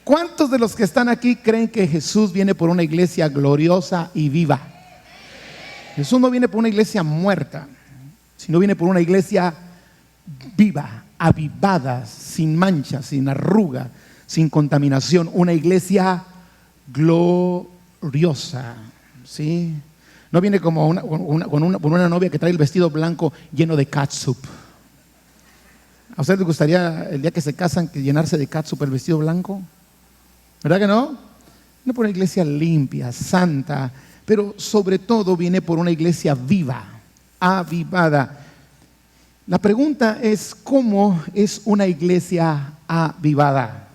¿Cuántos de los que están aquí creen que Jesús viene por una iglesia gloriosa y viva? Jesús no viene por una iglesia muerta, sino viene por una iglesia viva, avivada, sin mancha, sin arruga, sin contaminación. Una iglesia gloriosa, ¿sí? No viene como con una novia que trae el vestido blanco lleno de catsup. ¿A ustedes les gustaría el día que se casan que llenarse de catsup el vestido blanco? ¿Verdad que no? Viene por una iglesia limpia, santa, pero sobre todo viene por una iglesia viva, avivada. La pregunta es, ¿cómo es una iglesia avivada?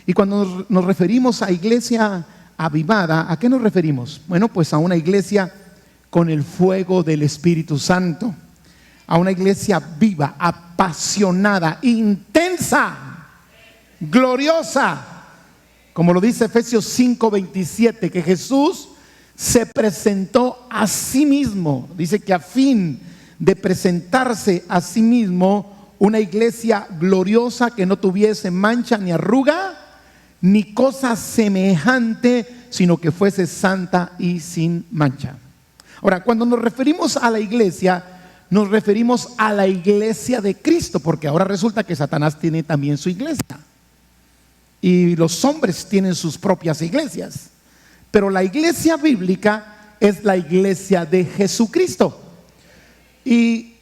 Y cuando nos referimos a iglesia avivada, ¿a qué nos referimos? Bueno, pues a una iglesia con el fuego del Espíritu Santo, a una iglesia viva, apasionada, intensa, gloriosa, como lo dice Efesios 5:27, que Jesús se presentó a sí mismo. Dice que a fin de presentarse a sí mismo una iglesia gloriosa que no tuviese mancha ni arruga ni cosa semejante, sino que fuese santa y sin mancha. Ahora, cuando nos referimos a la iglesia, nos referimos a la iglesia de Cristo, porque ahora resulta que Satanás tiene también su iglesia y los hombres tienen sus propias iglesias, pero la iglesia bíblica es la iglesia de Jesucristo. Y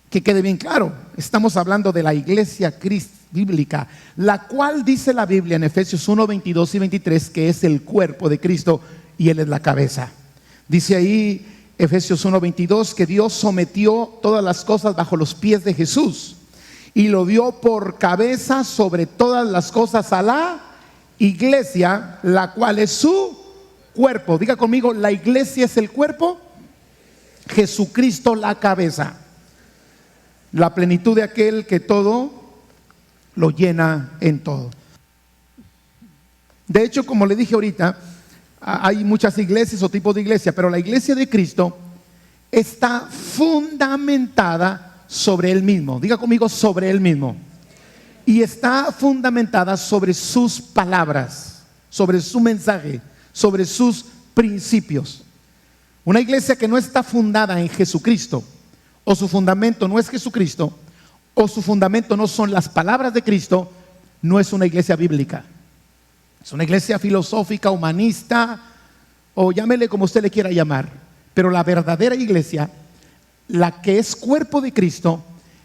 que quede bien claro, estamos hablando de la iglesia bíblica, la cual dice la Biblia en Efesios 1:22 y 23 que es el cuerpo de Cristo y Él es la cabeza. Dice ahí Efesios 1:22 que Dios sometió todas las cosas bajo los pies de Jesús y lo dio por cabeza sobre todas las cosas a la iglesia, la cual es su cuerpo. Diga conmigo, la iglesia es el cuerpo, Jesucristo la cabeza, la plenitud de aquel que todo lo llena en todo. De hecho, como le dije ahorita, hay muchas iglesias o tipos de iglesia, pero la iglesia de Cristo está fundamentada sobre Él mismo. Diga conmigo, sobre Él mismo. Y está fundamentada sobre sus palabras, sobre su mensaje, sobre sus principios. Una iglesia que no está fundada en Jesucristo, o su fundamento no es Jesucristo, o su fundamento no son las palabras de Cristo, no es una iglesia bíblica. Es una iglesia filosófica, humanista, o llámele como usted le quiera llamar. Pero la verdadera iglesia, la que es cuerpo de Cristo,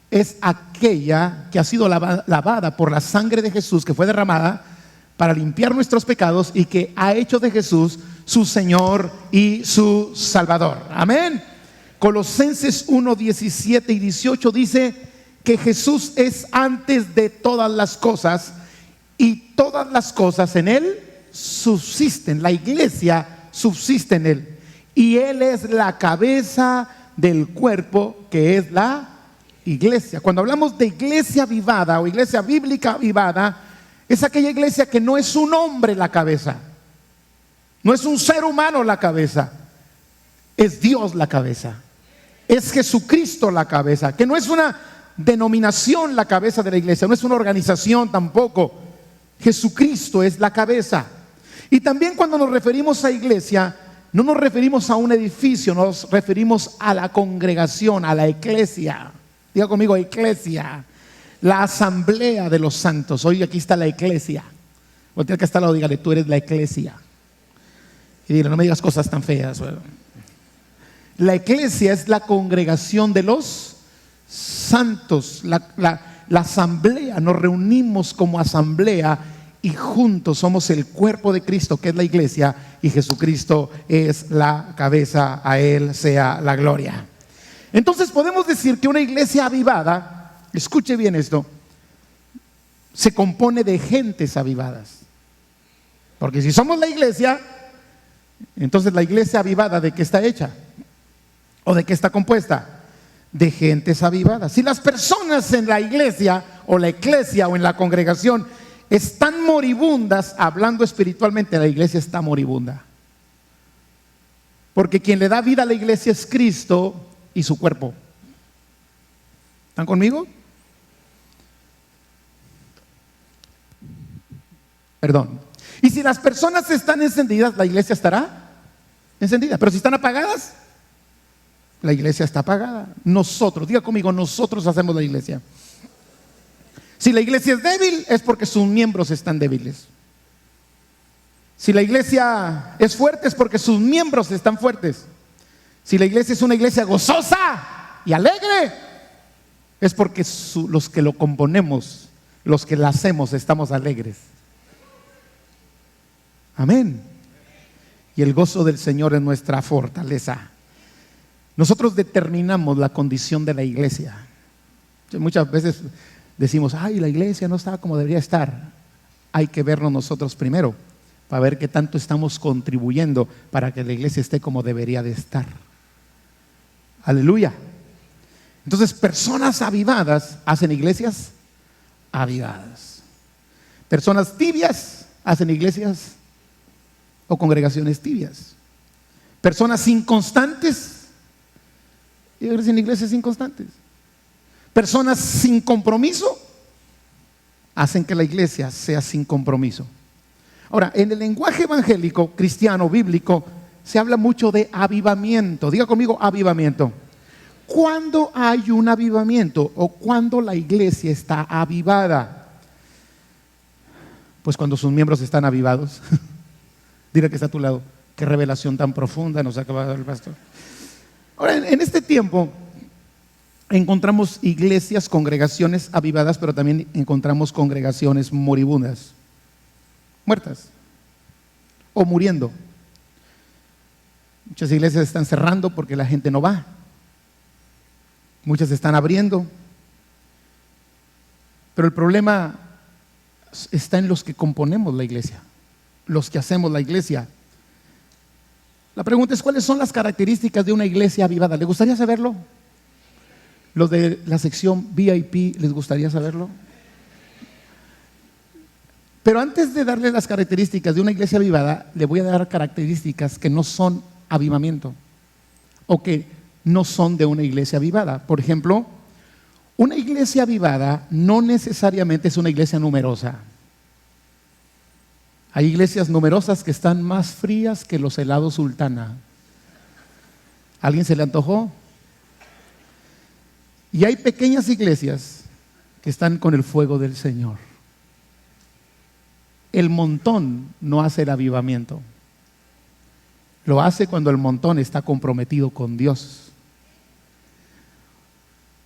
es aquella que ha sido lavada por la sangre de Jesús, que fue derramada para limpiar nuestros pecados y que ha hecho de Jesús su Señor y su Salvador. Amén. Colosenses 1:17 y 18 dice que Jesús es antes de todas las cosas y todas las cosas en Él subsisten. La iglesia subsiste en Él y Él es la cabeza del cuerpo, que es la iglesia. Cuando hablamos de iglesia avivada o iglesia bíblica avivada, es aquella iglesia que no es un hombre la cabeza, no es un ser humano la cabeza, es Dios la cabeza, es Jesucristo la cabeza, que no es una denominación la cabeza de la iglesia, no es una organización tampoco. Jesucristo es la cabeza. Y también cuando nos referimos a iglesia, no nos referimos a un edificio, nos referimos a la congregación, a la eclesia. Diga conmigo, eclesia, la asamblea de los santos. Hoy aquí está la eclesia. Voltea que está al lado, dígale, tú eres la eclesia. Y dile, no me digas cosas tan feas. La eclesia es la congregación de los santos, la asamblea. Nos reunimos como asamblea y juntos somos el cuerpo de Cristo, que es la iglesia, y Jesucristo es la cabeza. A Él sea la gloria. Entonces podemos decir que una iglesia avivada, escuche bien esto, se compone de gentes avivadas. Porque si somos la iglesia, entonces la iglesia avivada, ¿de qué está hecha? ¿O de qué está compuesta? De gentes avivadas. Si las personas en la iglesia o la eclesia o en la congregación están moribundas, hablando espiritualmente, la iglesia está moribunda. Porque quien le da vida a la iglesia es Cristo y su cuerpo. ¿Están conmigo? Perdón. Y si las personas están encendidas, la iglesia estará encendida. Pero si están apagadas, la iglesia está apagada. Nosotros, diga conmigo, nosotros hacemos la iglesia. Si la iglesia es débil, es porque sus miembros están débiles. Si la iglesia es fuerte, es porque sus miembros están fuertes. Si la iglesia es una iglesia gozosa y alegre, es porque los que lo componemos, los que la hacemos, estamos alegres. Amén. Y el gozo del Señor es nuestra fortaleza. Nosotros determinamos la condición de la iglesia. Muchas veces decimos, ay, la iglesia no está como debería estar. Hay que vernos nosotros primero para ver qué tanto estamos contribuyendo para que la iglesia esté como debería de estar. Aleluya. Entonces, personas avivadas hacen iglesias avivadas. Personas tibias hacen iglesias o congregaciones tibias. Personas inconstantes hacen iglesias inconstantes. Personas sin compromiso hacen que la iglesia sea sin compromiso. Ahora, en el lenguaje evangélico, cristiano, bíblico, se habla mucho de avivamiento. Diga conmigo, avivamiento. ¿Cuándo hay un avivamiento o cuándo la iglesia está avivada? Pues cuando sus miembros están avivados. Dile que está a tu lado. Qué revelación tan profunda nos acaba de dar el pastor. Ahora, en este tiempo encontramos iglesias, congregaciones avivadas, pero también encontramos congregaciones moribundas, muertas o muriendo. Muchas iglesias están cerrando porque la gente no va. Muchas están abriendo. Pero el problema está en los que componemos la iglesia, los que hacemos la iglesia. La pregunta es, ¿cuáles son las características de una iglesia avivada? ¿Les gustaría saberlo? Los de la sección VIP, ¿les gustaría saberlo? Pero antes de darle las características de una iglesia avivada, le voy a dar características que no son avivamiento o que no son de una iglesia avivada. Por ejemplo, una iglesia avivada no necesariamente es una iglesia numerosa. Hay iglesias numerosas que están más frías que los helados Sultana. ¿A alguien se le antojó? Y hay pequeñas iglesias que están con el fuego del Señor. El montón no hace el avivamiento. Lo hace cuando el montón está comprometido con Dios.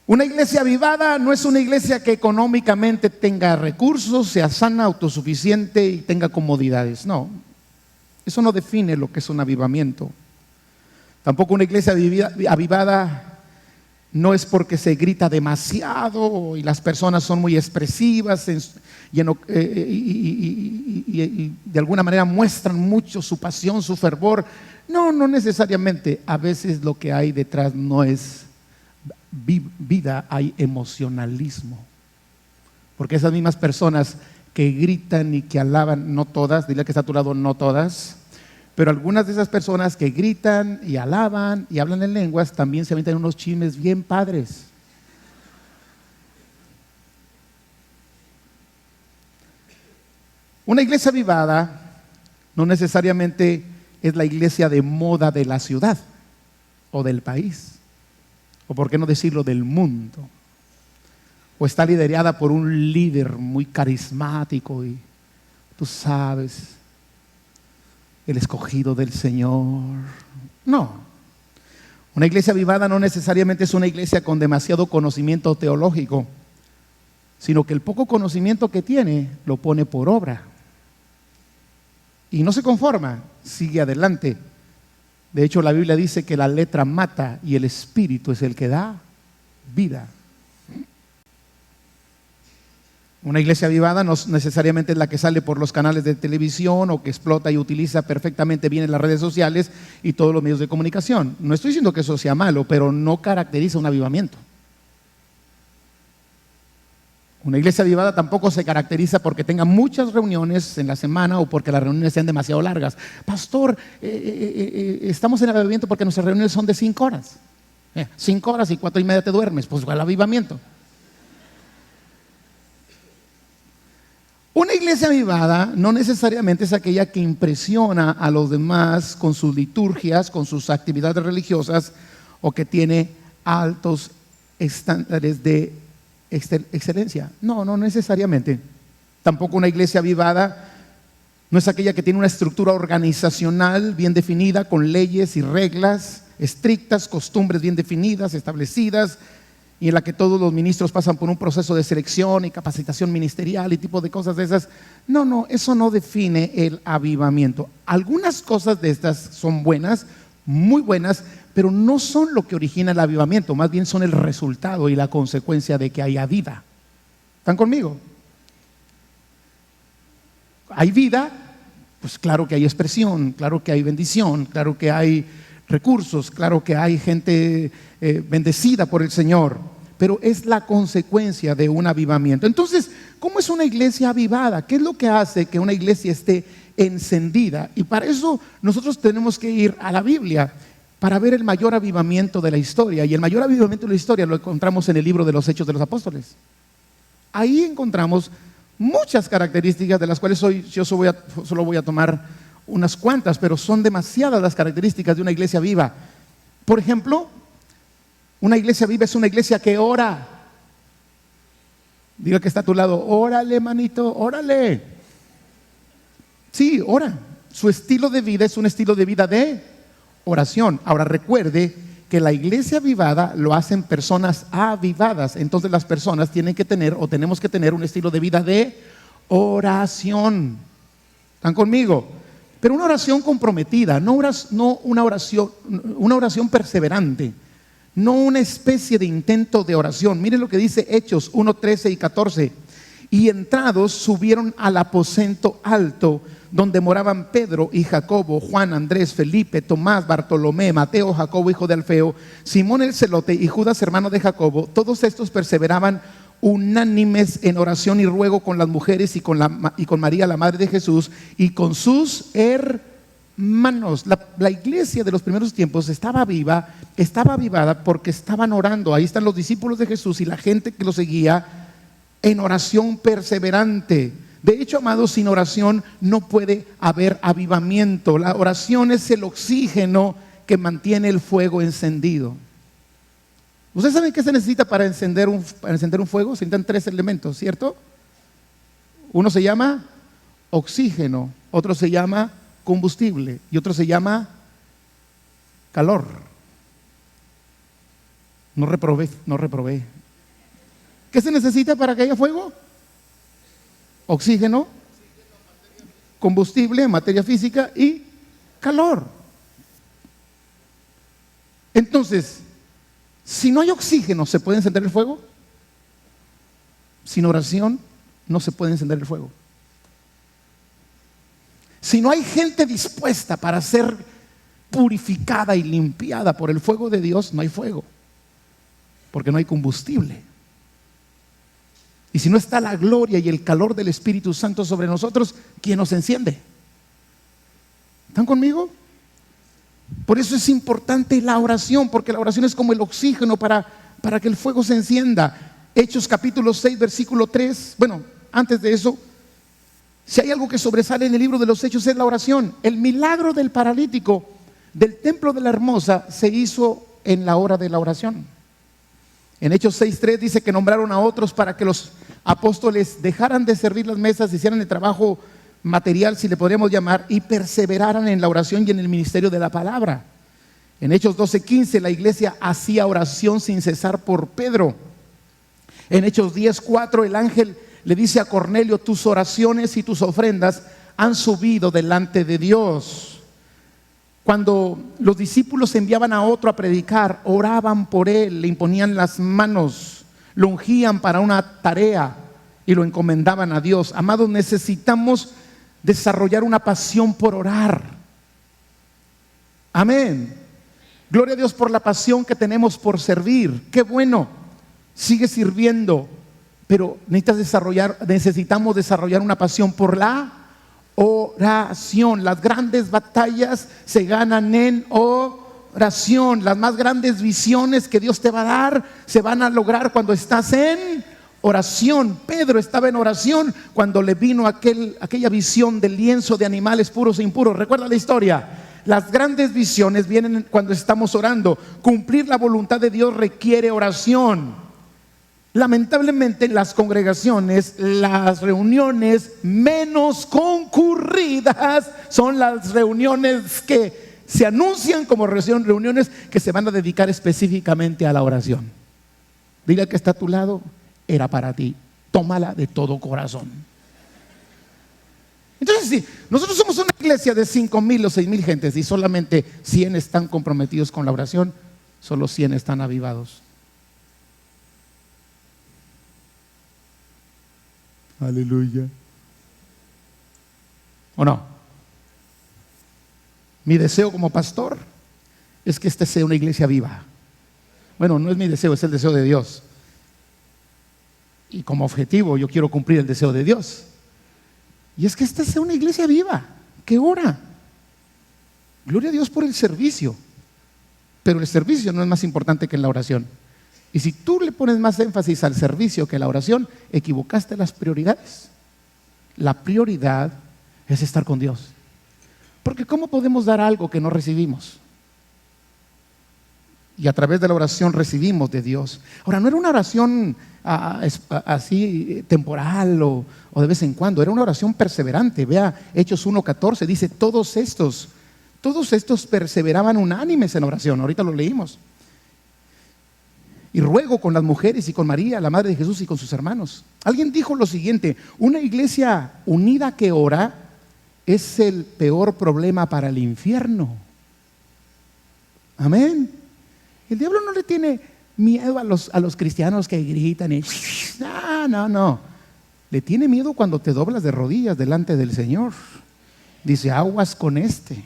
Una iglesia avivada no es una iglesia que económicamente tenga recursos, sea sana, autosuficiente y tenga comodidades. No, eso no define lo que es un avivamiento. Tampoco una iglesia avivada no es porque se grita demasiado y las personas son muy expresivas y de alguna manera muestran mucho su pasión, su fervor. No, no necesariamente. A veces lo que hay detrás no es vida, hay emocionalismo. Porque esas mismas personas que gritan y que alaban, no todas, dile que está a tu lado, no todas, pero algunas de esas personas que gritan y alaban y hablan en lenguas también se meten unos chismes bien padres. Una iglesia avivada no necesariamente es la iglesia de moda de la ciudad o del país, o por qué no decirlo del mundo, o está liderada por un líder muy carismático y tú sabes, el escogido del Señor. No, una iglesia avivada no necesariamente es una iglesia con demasiado conocimiento teológico, sino que el poco conocimiento que tiene lo pone por obra y no se conforma, sigue adelante. De hecho, la Biblia dice que la letra mata y el espíritu es el que da vida. Una iglesia avivada no necesariamente es la que sale por los canales de televisión o que explota y utiliza perfectamente bien en las redes sociales y todos los medios de comunicación. No estoy diciendo que eso sea malo, pero no caracteriza un avivamiento. Una iglesia avivada tampoco se caracteriza porque tenga muchas reuniones en la semana o porque las reuniones sean demasiado largas. Pastor, estamos en avivamiento porque nuestras reuniones son de 5 horas. 5 horas y 4:30 te duermes, pues igual avivamiento. Una iglesia avivada no necesariamente es aquella que impresiona a los demás con sus liturgias, con sus actividades religiosas, o que tiene altos estándares de excelencia. No, no necesariamente. Tampoco una iglesia avivada no es aquella que tiene una estructura organizacional bien definida, con leyes y reglas estrictas, costumbres bien definidas, establecidas, y en la que todos los ministros pasan por un proceso de selección y capacitación ministerial y tipo de cosas de esas. No, eso no define el avivamiento. Algunas cosas de estas son buenas, muy buenas, pero no son lo que origina el avivamiento, más bien son el resultado y la consecuencia de que haya vida. ¿Están conmigo? Hay vida, pues claro que hay expresión, claro que hay bendición, claro que hay recursos, claro que hay gente bendecida por el Señor, pero es la consecuencia de un avivamiento. Entonces, ¿cómo es una iglesia avivada? ¿Qué es lo que hace que una iglesia esté encendida? Y para eso nosotros tenemos que ir a la Biblia para ver el mayor avivamiento de la historia. Y el mayor avivamiento de la historia lo encontramos en el libro de los Hechos de los Apóstoles. Ahí encontramos muchas características, de las cuales yo solo voy a tomar unas cuantas, pero son demasiadas las características de una iglesia viva. Por ejemplo, una iglesia viva es una iglesia que ora. Diga que está a tu lado: órale, manito, órale. Sí, ora. Su estilo de vida es un estilo de vida de oración. Ahora recuerde que la iglesia avivada lo hacen personas avivadas. Entonces las personas tienen que tener, o tenemos que tener, un estilo de vida de oración. ¿Están conmigo? Pero una oración comprometida, no una oración perseverante, no una especie de intento de oración. Miren lo que dice Hechos 1, 13 y 14. Y entrados subieron al aposento alto, donde moraban Pedro y Jacobo, Juan, Andrés, Felipe, Tomás, Bartolomé, Mateo, Jacobo, hijo de Alfeo, Simón el celote y Judas, hermano de Jacobo. Todos estos perseveraban unánimes en oración y ruego con las mujeres y con María, la madre de Jesús, y con sus hermanos. La iglesia de los primeros tiempos estaba viva, estaba avivada porque estaban orando. Ahí están los discípulos de Jesús y la gente que lo seguía en oración perseverante. De hecho, amados, sin oración no puede haber avivamiento. La oración es el oxígeno que mantiene el fuego encendido. ¿Ustedes saben qué se necesita para encender un fuego? Se necesitan 3 elementos, ¿cierto? Uno se llama oxígeno, otro se llama combustible y otro se llama calor. No reprobé. ¿Qué se necesita para que haya fuego? Oxígeno, combustible, materia física y calor. Entonces, si no hay oxígeno, ¿se puede encender el fuego? Sin oración no se puede encender el fuego. Si no hay gente dispuesta para ser purificada y limpiada por el fuego de Dios, no hay fuego, porque no hay combustible. Y si no está la gloria y el calor del Espíritu Santo sobre nosotros, ¿quién nos enciende? ¿Están conmigo? Por eso es importante la oración, porque la oración es como el oxígeno para que el fuego se encienda. Hechos capítulo 6, versículo 3. Bueno, antes de eso, si hay algo que sobresale en el libro de los Hechos es la oración. El milagro del paralítico del templo de la Hermosa se hizo en la hora de la oración. En Hechos 6:3 dice que nombraron a otros para que los apóstoles dejaran de servir las mesas, hicieran el trabajo material, si le podríamos llamar, y perseveraran en la oración y en el ministerio de la palabra. En Hechos 12:15 la iglesia hacía oración sin cesar por Pedro. En Hechos 10:4 el ángel le dice a Cornelio: tus oraciones y tus ofrendas han subido delante de Dios. Cuando los discípulos enviaban a otro a predicar, oraban por él, le imponían las manos, lo ungían para una tarea y lo encomendaban a Dios. Amados, necesitamos desarrollar una pasión por orar. Amén. Gloria a Dios por la pasión que tenemos por servir. Qué bueno, sigue sirviendo, pero necesitamos desarrollar una pasión por la oración. Las grandes batallas se ganan en oración. Las más grandes visiones que Dios te va a dar se van a lograr cuando estás en oración. Pedro estaba en oración cuando le vino aquella visión del lienzo de animales puros e impuros. ¿Recuerda la historia? Las grandes visiones vienen cuando estamos orando. Cumplir la voluntad de Dios requiere oración. Lamentablemente en las congregaciones, las reuniones menos concurridas son las reuniones que se anuncian como reuniones que se van a dedicar específicamente a la oración. Diga que está a tu lado, era para ti, tómala de todo corazón. Entonces, si nosotros somos una iglesia de 5,000 o 6,000 gentes y solamente 100 están comprometidos con la oración, solo 100 están avivados. Aleluya. ¿O no? Mi deseo como pastor es que esta sea una iglesia viva. Bueno, no es mi deseo, es el deseo de Dios. Y como objetivo yo quiero cumplir el deseo de Dios. Y es que esta sea una iglesia viva, que ora. Gloria a Dios por el servicio. Pero el servicio no es más importante que la oración. Y si tú le pones más énfasis al servicio que a la oración, equivocaste las prioridades. La prioridad es estar con Dios. Porque ¿cómo podemos dar algo que no recibimos? Y a través de la oración recibimos de Dios. Ahora, no era una oración así temporal o de vez en cuando, era una oración perseverante. Vea Hechos 1:14, dice, todos estos perseveraban unánimes en oración. Ahorita lo leímos. Y ruego con las mujeres y con María, la madre de Jesús, y con sus hermanos. Alguien dijo lo siguiente: una iglesia unida que ora es el peor problema para el infierno. Amén. El diablo no le tiene miedo a los cristianos que gritan y no. Le tiene miedo cuando te doblas de rodillas delante del Señor. Dice, aguas con este.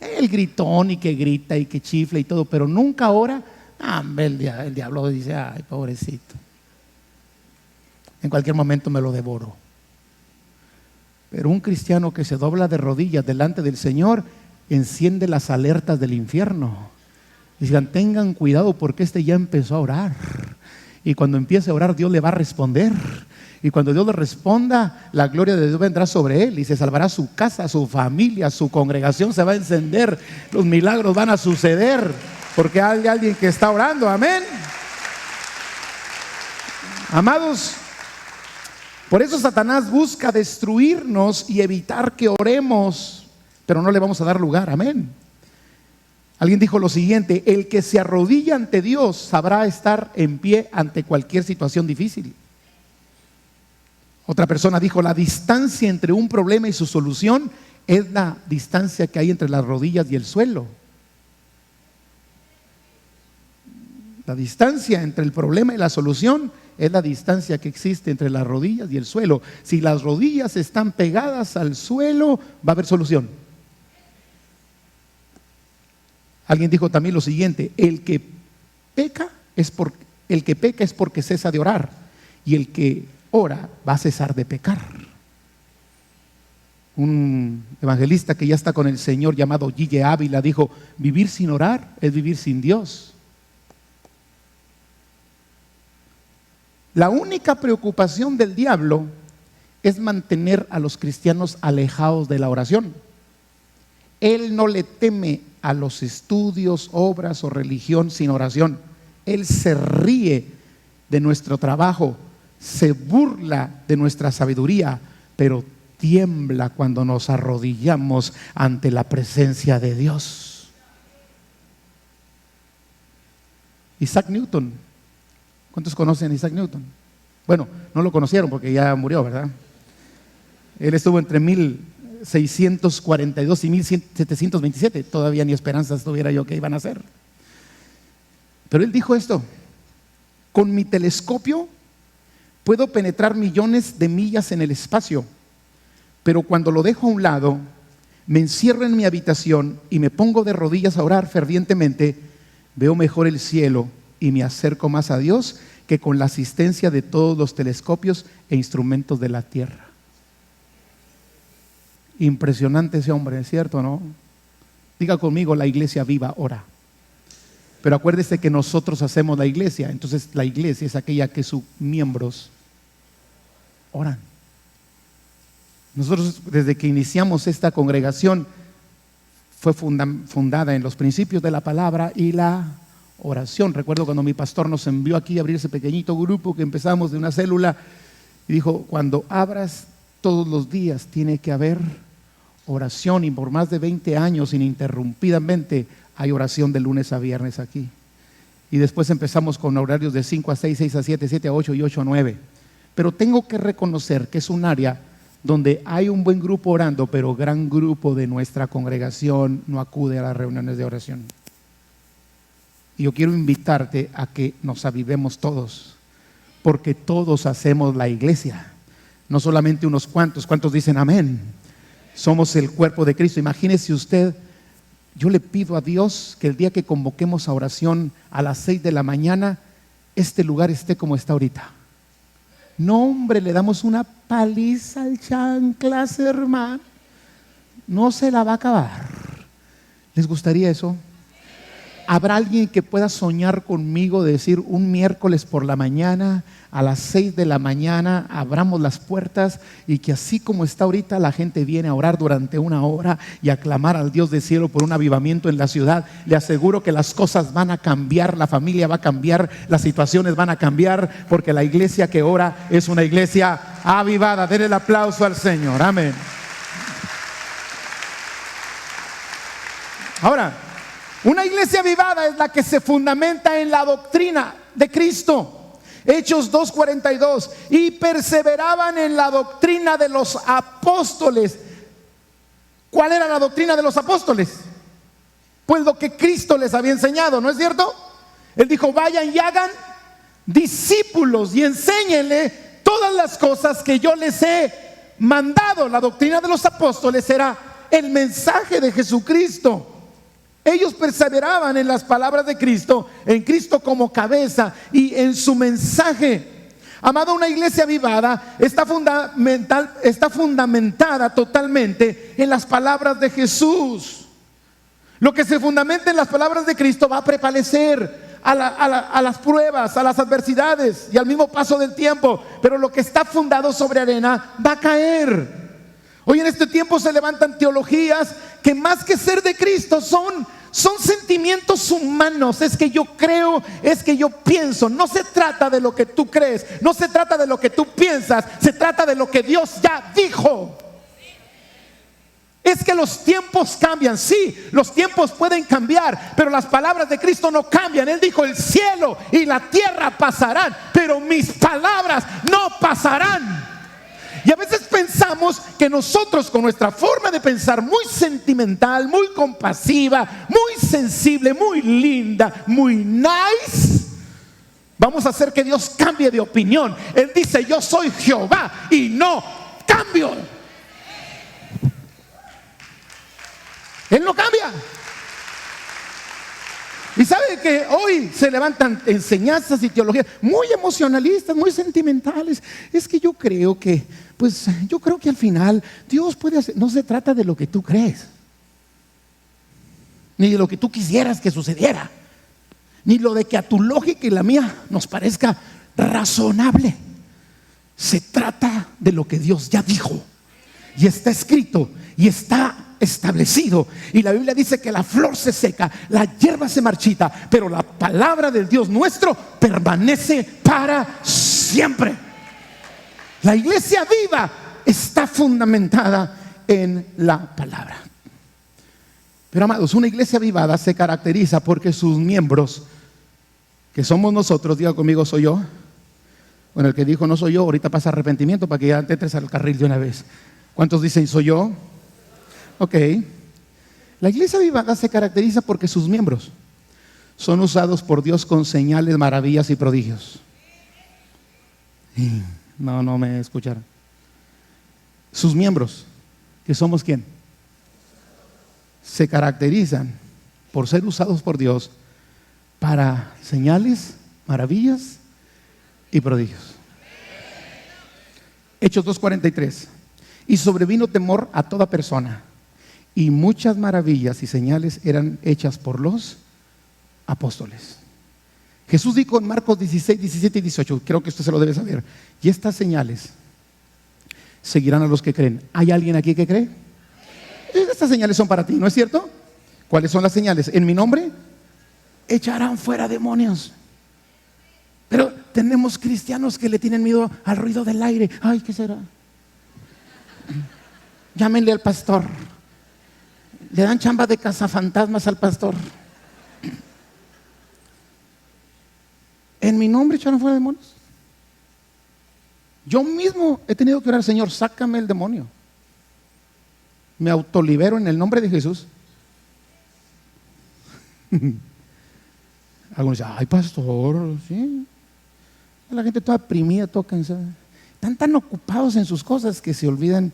El gritón y que grita y que chifla y todo, pero nunca ora. El diablo dice, ay, pobrecito, en cualquier momento me lo devoro. Pero un cristiano que se dobla de rodillas delante del Señor enciende las alertas del infierno. Digan, tengan cuidado porque este ya empezó a orar. Y cuando empiece a orar, Dios le va a responder. Y cuando Dios le responda, la gloria de Dios vendrá sobre él y se salvará su casa, su familia, su congregación se va a encender. Los milagros van a suceder porque hay alguien que está orando. Amén. Amados, por eso Satanás busca destruirnos y evitar que oremos, pero no le vamos a dar lugar. Amén. Alguien dijo lo siguiente: el que se arrodilla ante Dios sabrá estar en pie ante cualquier situación difícil. Otra persona dijo, la distancia entre un problema y su solución es la distancia que hay entre las rodillas y el suelo. La distancia entre el problema y la solución es la distancia que existe entre las rodillas y el suelo. Si las rodillas están pegadas al suelo, va a haber solución. Alguien dijo también lo siguiente: el que peca es porque cesa de orar, y el que ora va a cesar de pecar. Un evangelista que ya está con el Señor llamado Gille Ávila dijo, vivir sin orar es vivir sin Dios. La única preocupación del diablo es mantener a los cristianos alejados de la oración. Él no le teme a los estudios, obras o religión sin oración. Él se ríe de nuestro trabajo, se burla de nuestra sabiduría, pero tiembla cuando nos arrodillamos ante la presencia de Dios. Isaac Newton. ¿Cuántos conocen a Isaac Newton? Bueno, no lo conocieron porque ya murió, ¿verdad? Él estuvo entre 1642 y 1727. Todavía ni esperanzas tuviera yo que iban a hacer. Pero él dijo esto: con mi telescopio puedo penetrar millones de millas en el espacio, pero cuando lo dejo a un lado, me encierro en mi habitación y me pongo de rodillas a orar fervientemente, veo mejor el cielo y me acerco más a Dios que con la asistencia de todos los telescopios e instrumentos de la tierra. Impresionante ese hombre, ¿es cierto, no? Diga conmigo, la iglesia viva ora. Pero acuérdese que nosotros hacemos la iglesia. Entonces la iglesia es aquella que sus miembros oran. Nosotros desde que iniciamos esta congregación fue fundada en los principios de la palabra y la oración. Recuerdo cuando mi pastor nos envió aquí a abrir ese pequeñito grupo que empezamos de una célula y dijo, cuando abras todos los días tiene que haber oración, y por más de 20 años ininterrumpidamente hay oración de lunes a viernes aquí. Y después empezamos con horarios de 5 a 6, 6 a 7, 7 a 8 y 8 a 9. Pero tengo que reconocer que es un área donde hay un buen grupo orando, pero gran grupo de nuestra congregación no acude a las reuniones de oración. Y yo quiero invitarte a que nos avivemos todos, porque todos hacemos la iglesia, no solamente unos cuantos. ¿Cuántos dicen amén? Somos el cuerpo de Cristo. Imagínese usted, yo le pido a Dios que el día que convoquemos a oración a las 6 de la mañana, este lugar esté como está ahorita. No, hombre, le damos una paliza al chanclas, hermano. No se la va a acabar. ¿Les gustaría eso? ¿Habrá alguien que pueda soñar conmigo de decir un miércoles por la mañana a las 6 de la mañana abramos las puertas y que así como está ahorita la gente viene a orar durante una hora y a clamar al Dios del cielo por un avivamiento en la ciudad? Le aseguro que las cosas van a cambiar, la familia va a cambiar, las situaciones van a cambiar, porque la iglesia que ora es una iglesia avivada. Denle el aplauso al Señor. Amén. Ahora, una iglesia avivada es la que se fundamenta en la doctrina de Cristo. Hechos 2:42, y perseveraban en la doctrina de los apóstoles. ¿Cuál era la doctrina de los apóstoles? Pues lo que Cristo les había enseñado, ¿no es cierto? Él dijo, vayan y hagan discípulos y enséñenle todas las cosas que yo les he mandado. La doctrina de los apóstoles era el mensaje de Jesucristo. Ellos perseveraban en las palabras de Cristo, en Cristo como cabeza y en su mensaje. Amado, una iglesia avivada está fundamentada totalmente en las palabras de Jesús. Lo que se fundamenta en las palabras de Cristo va a prevalecer a las pruebas, a las adversidades y al mismo paso del tiempo. Pero lo que está fundado sobre arena va a caer. Hoy en este tiempo se levantan teologías que más que ser de Cristo son sentimientos humanos. Es que yo creo, es que yo pienso. No se trata de lo que tú crees, no se trata de lo que tú piensas, se trata de lo que Dios ya dijo. Es que los tiempos cambian, sí, los tiempos pueden cambiar, pero las palabras de Cristo no cambian. Él dijo, el cielo y la tierra pasarán, pero mis palabras no pasarán. Y a veces pensamos que nosotros, con nuestra forma de pensar muy sentimental, muy compasiva, muy sensible, muy linda, muy nice, vamos a hacer que Dios cambie de opinión. Él dice, yo soy Jehová y no cambio. Él no cambia. Y sabe que hoy se levantan enseñanzas y teologías muy emocionalistas, muy sentimentales. Es que yo creo que al final Dios puede hacer. No se trata de lo que tú crees, ni de lo que tú quisieras que sucediera, ni lo de que a tu lógica y la mía nos parezca razonable. Se trata de lo que Dios ya dijo y está escrito y está establecido. Y la Biblia dice que la flor se seca, la hierba se marchita, pero la palabra del Dios nuestro permanece para siempre. La iglesia viva está fundamentada en la palabra. Pero amados, una iglesia avivada se caracteriza porque sus miembros, que somos nosotros, diga conmigo, soy yo. Bueno, el que dijo no soy yo, ahorita pasa arrepentimiento para que ya te entres al carril de una vez. ¿Cuántos dicen soy yo? Ok. La iglesia avivada se caracteriza porque sus miembros son usados por Dios con señales, maravillas y prodigios. No me escucharon. Sus miembros, que somos ¿quién? Se caracterizan por ser usados por Dios para señales, maravillas y prodigios. Hechos 2:43. Y sobrevino temor a toda persona, y muchas maravillas y señales eran hechas por los apóstoles. Jesús dijo en Marcos 16, 17 y 18, creo que usted se lo debe saber: y estas señales seguirán a los que creen. ¿Hay alguien aquí que cree? Estas señales son para ti, ¿no es cierto? ¿Cuáles son las señales? En mi nombre echarán fuera demonios. Pero tenemos cristianos que le tienen miedo al ruido del aire. Ay, ¿qué será? Llámenle al pastor. Le dan chamba de cazafantasmas al pastor. En mi nombre echaron fuera demonios. Yo mismo he tenido que orar: Señor, sácame el demonio. Me autolibero en el nombre de Jesús. Algunos dicen: ay, pastor, sí. La gente toda oprimida, toda cansada. Están tan ocupados en sus cosas que se olvidan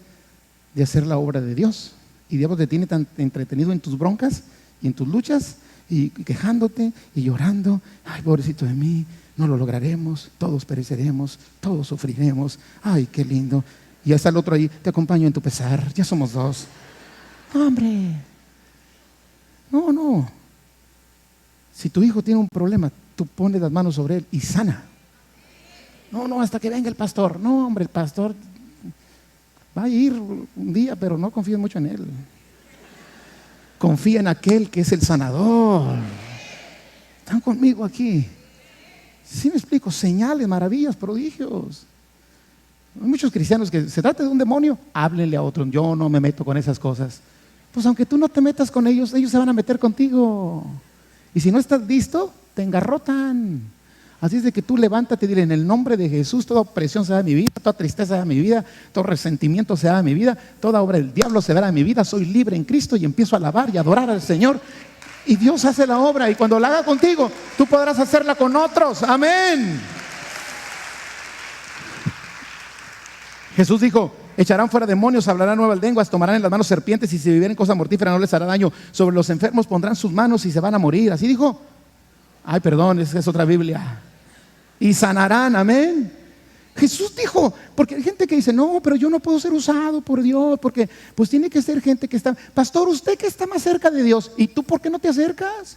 de hacer la obra de Dios. Y Dios te tiene tan entretenido en tus broncas y en tus luchas, y quejándote y llorando. Ay, pobrecito de mí, no lo lograremos, todos pereceremos, todos sufriremos. Ay, qué lindo. Y ya está el otro ahí: te acompaño en tu pesar, ya somos dos. Hombre, no. Si tu hijo tiene un problema, tú pones las manos sobre él y sana. No, hasta que venga el pastor. No, hombre, el pastor va a ir un día, pero no confíes mucho en él. Confía en aquel que es el sanador. Están conmigo aquí. ¿Sí me explico? Señales, maravillas, prodigios. Hay muchos cristianos que se trata de un demonio, háblenle a otro. Yo no me meto con esas cosas. Pues aunque tú no te metas con ellos, ellos se van a meter contigo. Y si no estás listo, te engarrotan. Así es de que tú levántate y dile: en el nombre de Jesús, toda opresión se va de mi vida, toda tristeza se va de mi vida, todo resentimiento se va de mi vida, toda obra del diablo se va de mi vida. Soy libre en Cristo, y empiezo a alabar y adorar al Señor. Y Dios hace la obra, y cuando la haga contigo, tú podrás hacerla con otros. Amén. Jesús dijo: echarán fuera demonios, hablarán nuevas lenguas, tomarán en las manos serpientes, y si vivieren cosa mortífera no les hará daño. Sobre los enfermos pondrán sus manos y se van a morir. Así dijo. Ay, perdón, esa es otra Biblia. Y sanarán, amén. Jesús dijo, porque hay gente que dice: no, pero yo no puedo ser usado por Dios, porque pues tiene que ser gente que está. Pastor, usted que está más cerca de Dios, ¿y tú por qué no te acercas?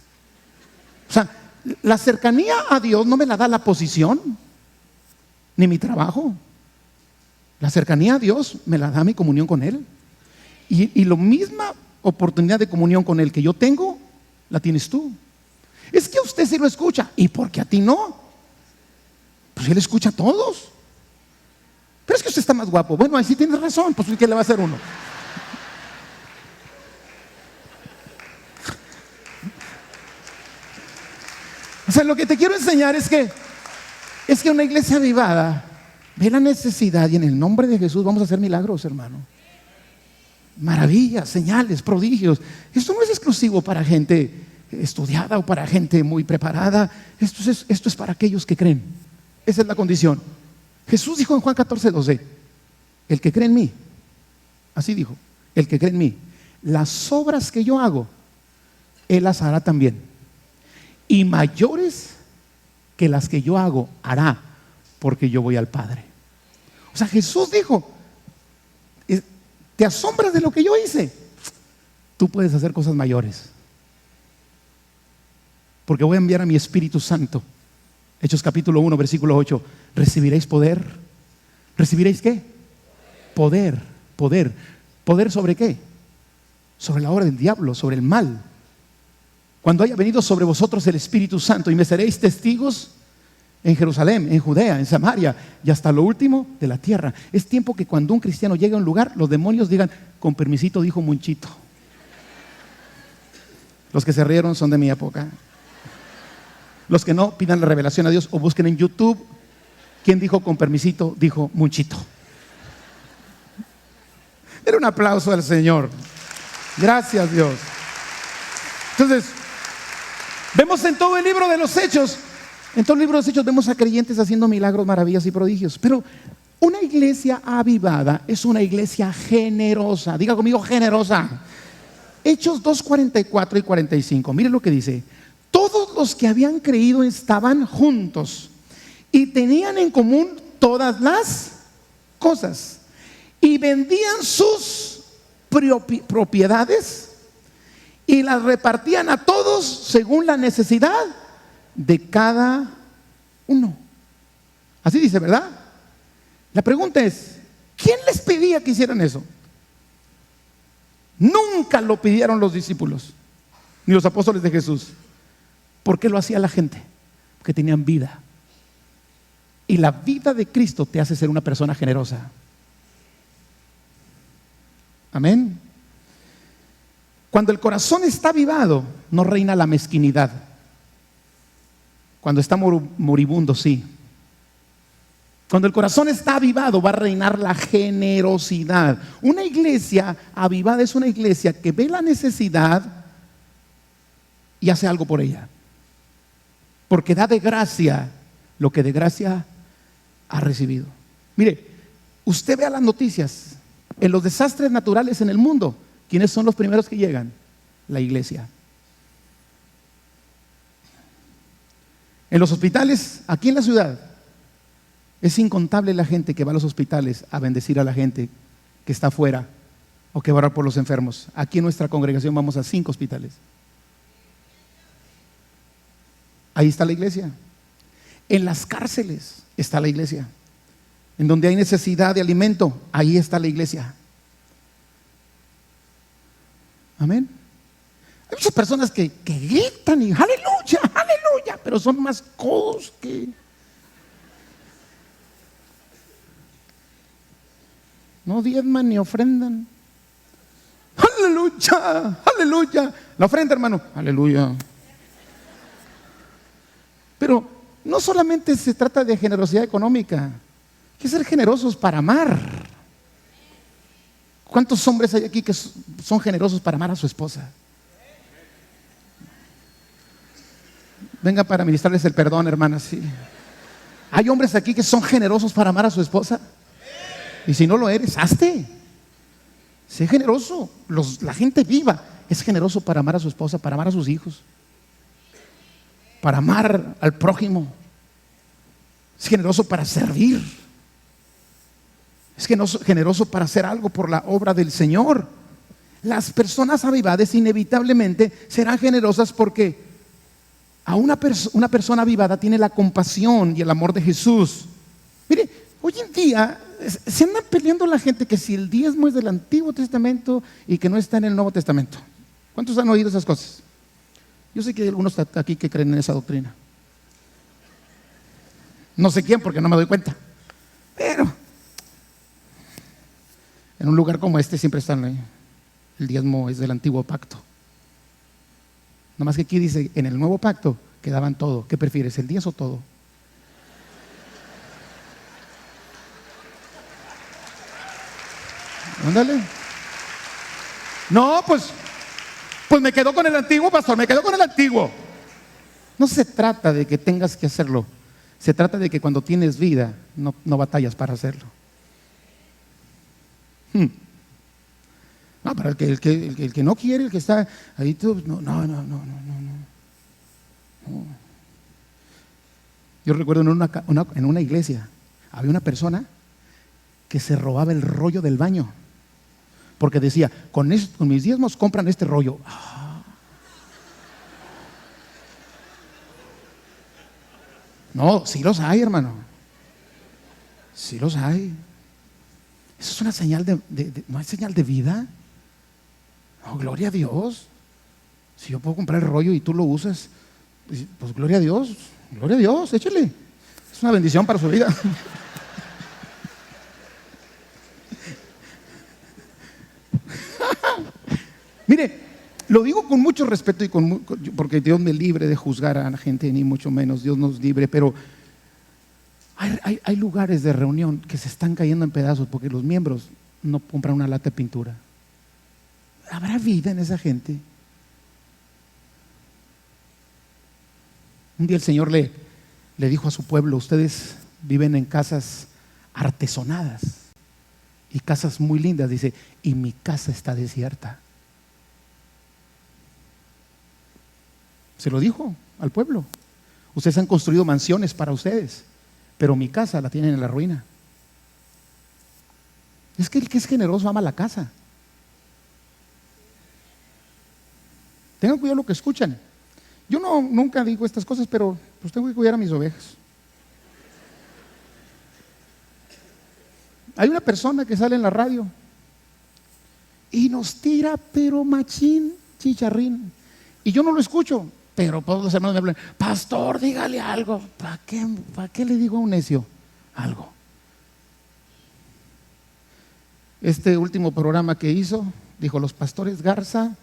O sea, la cercanía a Dios no me la da la posición ni mi trabajo. La cercanía a Dios me la da mi comunión con Él. Y la misma oportunidad de comunión con Él que yo tengo, la tienes tú. Es que usted sí lo escucha, ¿y por qué a ti no? Pues Él escucha a todos. Pero es que usted está más guapo. Bueno, ahí sí tienes razón, pues ¿qué le va a hacer uno? O sea, lo que te quiero enseñar es que una iglesia avivada ve la necesidad, y en el nombre de Jesús vamos a hacer milagros, hermano. Maravillas, señales, prodigios. Esto no es exclusivo para gente estudiada o para gente muy preparada. Esto es para aquellos que creen. Esa es la condición. Jesús dijo en Juan 14:12: el que cree en mí, así dijo, el que cree en mí, las obras que yo hago, Él las hará también, y mayores que las que yo hago hará, porque yo voy al Padre. O sea, Jesús dijo: ¿te asombras de lo que yo hice? Tú puedes hacer cosas mayores, porque voy a enviar a mi Espíritu Santo. Hechos capítulo 1, versículo 8: recibiréis poder. ¿Recibiréis qué? Poder. ¿Poder sobre qué? Sobre la obra del diablo, sobre el mal. Cuando haya venido sobre vosotros el Espíritu Santo, y me seréis testigos en Jerusalén, en Judea, en Samaria, y hasta lo último de la tierra. Es tiempo que cuando un cristiano llegue a un lugar, los demonios digan: con permisito, dijo Monchito. Los que se rieron son de mi época. Los que no, pidan la revelación a Dios o busquen en YouTube quién dijo con permisito, dijo Monchito. Era un aplauso al Señor. Gracias, Dios. Entonces, vemos en todo el libro de los Hechos, vemos a creyentes haciendo milagros, maravillas y prodigios. Pero una iglesia avivada es una iglesia generosa. Diga conmigo: generosa. Hechos 2:44 y 45. Miren lo que dice: todos los que habían creído estaban juntos y tenían en común todas las cosas, y vendían sus propiedades y las repartían a todos según la necesidad de cada uno. Así dice, ¿verdad? La pregunta es, ¿quién les pedía que hicieran eso? Nunca lo pidieron los discípulos, ni los apóstoles de Jesús. ¿Por qué lo hacía la gente? Porque tenían vida. Y la vida de Cristo te hace ser una persona generosa. Amén. Cuando el corazón está avivado, no reina la mezquinidad. Cuando está moribundo, sí. Cuando el corazón está avivado, va a reinar la generosidad. Una iglesia avivada es una iglesia que ve la necesidad y hace algo por ella. Porque da de gracia lo que de gracia ha recibido. Mire, usted vea las noticias. En los desastres naturales en el mundo, ¿quiénes son los primeros que llegan? La iglesia. En los hospitales, aquí en la ciudad, es incontable la gente que va a los hospitales a bendecir a la gente que está afuera o que va a orar por los enfermos. Aquí en nuestra congregación vamos a 5 hospitales. Ahí está la iglesia. En las cárceles está la iglesia. En donde hay necesidad de alimento, ahí está la iglesia. Amén. Hay muchas personas que gritan y aleluya, aleluya, pero son más codos que... No diezman ni ofrendan. Aleluya, aleluya. La ofrenda, hermano, aleluya. Pero no solamente se trata de generosidad económica, hay que ser generosos para amar. ¿Cuántos hombres hay aquí que son generosos para amar a su esposa? Venga para ministrarles el perdón, hermanas. Sí. Hay hombres aquí que son generosos para amar a su esposa. Y si no lo eres, hazte. Sé generoso. La gente viva es generoso para amar a su esposa, para amar a sus hijos, para amar al prójimo. Es generoso para servir. Es generoso para hacer algo por la obra del Señor. Las personas avivadas inevitablemente serán generosas porque a una persona avivada tiene la compasión y el amor de Jesús. Mire, hoy en día se andan peleando la gente que si el diezmo es del Antiguo Testamento y que no está en el Nuevo Testamento. ¿Cuántos han oído esas cosas? Yo sé que hay algunos aquí que creen en esa doctrina. No sé quién porque no me doy cuenta. Pero en un lugar como este siempre están ahí. El diezmo es del Antiguo Pacto. Nomás que aquí dice, en el Nuevo Pacto que daban todo. ¿Qué prefieres, el 10 o todo? Ándale. No, pues me quedo con el antiguo, pastor, me quedo con el antiguo. No se trata de que tengas que hacerlo. Se trata de que cuando tienes vida, no batallas para hacerlo. No, para el que no quiere, el que está ahí, no. Yo recuerdo en una iglesia, había una persona que se robaba el rollo del baño. Porque decía, con mis diezmos compran este rollo. No, sí los hay, hermano. Sí los hay. Eso es una señal ¿no es señal de vida? No, gloria a Dios. Si yo puedo comprar el rollo y tú lo usas, pues gloria a Dios, échale. Es una bendición para su vida. Mire, lo digo con mucho respeto y porque Dios me libre de juzgar a la gente, ni mucho menos, Dios nos libre, pero hay lugares de reunión que se están cayendo en pedazos porque los miembros no compran una lata de pintura. ¿Habrá vida en esa gente? Un día el Señor le dijo a su pueblo, ustedes viven en casas artesonadas y casas muy lindas, dice, y mi casa está desierta. Se lo dijo al pueblo. Ustedes han construido mansiones para ustedes, pero mi casa la tienen en la ruina. Es que el que es generoso ama la casa. Tengan cuidado lo que escuchan. Yo nunca digo estas cosas, pero pues tengo que cuidar a mis ovejas. Hay una persona que sale en la radio y nos tira, pero machín, chicharrín. Y yo no lo escucho, pero todos los hermanos me hablan: pastor, dígale algo. ¿Para qué le digo a un necio algo? Este último programa que hizo, dijo: los pastores Garza,